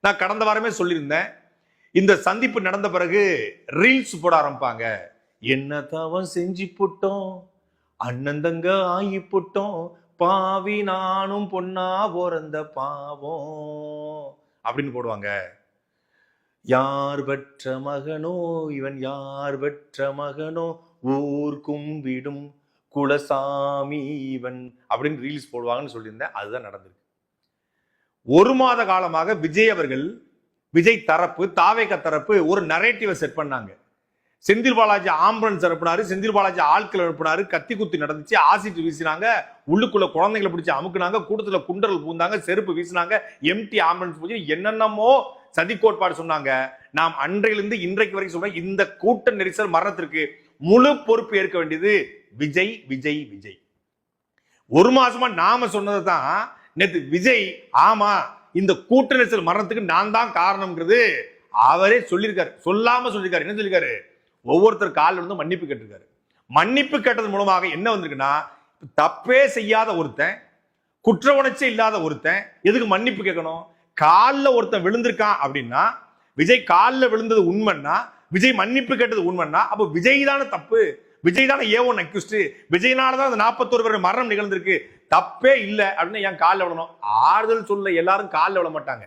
நான் கடந்த வாரமே சொல்லியிருந்தேன், இந்த சந்திப்பு நடந்த பிறகு ரீல்ஸ் போட ஆரம்பிப்பாங்க. என்ன தவம் செஞ்சு போட்டோம், அண்ணந்தங்க ஆகி போட்டோம், பாவி நானும் பொண்ணா பிறந்த பாவம் அப்படின்னு போடுவாங்க. யார் பெற்ற மகனோ இவன், யார் பெற்ற மகனோ, ஊர் கும்பிடும் குலசாமி இவன் அப்படின்னு ரீல்ஸ் போடுவாங்கன்னு சொல்லியிருந்தேன். அதுதான் நடந்திருக்கு. ஒரு மாத காலமாக விஜய் அவர்கள், விஜய் தரப்பு, தாவேக தரப்பு ஒரு நரேட்டிவை செட் பண்ணாங்க. செந்தில் பாலாஜி ஆம்புலன்ஸ் அனுப்பினாரு, செந்தில் பாலாஜி ஆட்கள் அனுப்பினாரு, கத்தி குத்தி நடந்துச்சு, ஆசிட் வீசினாங்க, உள்ளுக்குள்ள குழந்தைகளை பிடிச்சி அமுக்குனாங்க, கூட்டத்துல குண்டல் பூந்தாங்க, செருப்பு வீசினாங்க, எம்டி ஆம்புலன்ஸ் போச்சு, என்னென்னமோ சதி கோட்பாடு சொன்னாங்க. நாம் அன்றையிலிருந்து இன்றைக்கு வரைக்கும் சொல்றோம், இந்த கூட்ட நெரிசல் மரணத்திற்கு முழு பொறுப்பு ஏற்க வேண்டியது விஜய் விஜய் விஜய். ஒரு மாசமா நாம சொன்னது தான் நேற்று விஜய், ஆமா இந்த கூட்ட நெரிசல் மரணத்துக்கு நான் தான் காரணம்ங்கிறது அவரே சொல்லியிருக்காரு. சொல்லாம சொல்லியிருக்காரு. என்ன சொல்லியிருக்காரு? ஒவ்வொருத்தர் காலில் வந்து மன்னிப்பு கேட்டிருக்காரு. மன்னிப்பு கேட்டது மூலமாக என்ன வந்திருக்குன்னா, தப்பே செய்யாத ஒருத்தன், குற்ற உணர்ச்சி இல்லாத ஒருத்தன் எதுக்கு மன்னிப்பு கேட்கணும்? காலில் ஒருத்தன் விழுந்திருக்கான் அப்படின்னா, விஜய் காலில் விழுந்தது உண்மைன்னா, விஜய் மன்னிப்பு கேட்டது உண்மைன்னா, அப்போ விஜய் தானே தப்பு, விஜய் தானே ஏ1 அக்யூஸ்ட், விஜய்னாலதான் அந்த 41 பேர் மரணம் நிகழ்ந்திருக்கு, தப்பே இல்லை அப்படின்னு ஏன் காலில் விழணும்? ஆறுதல் சொல்ல எல்லாரும் காலில் விழ மாட்டாங்க.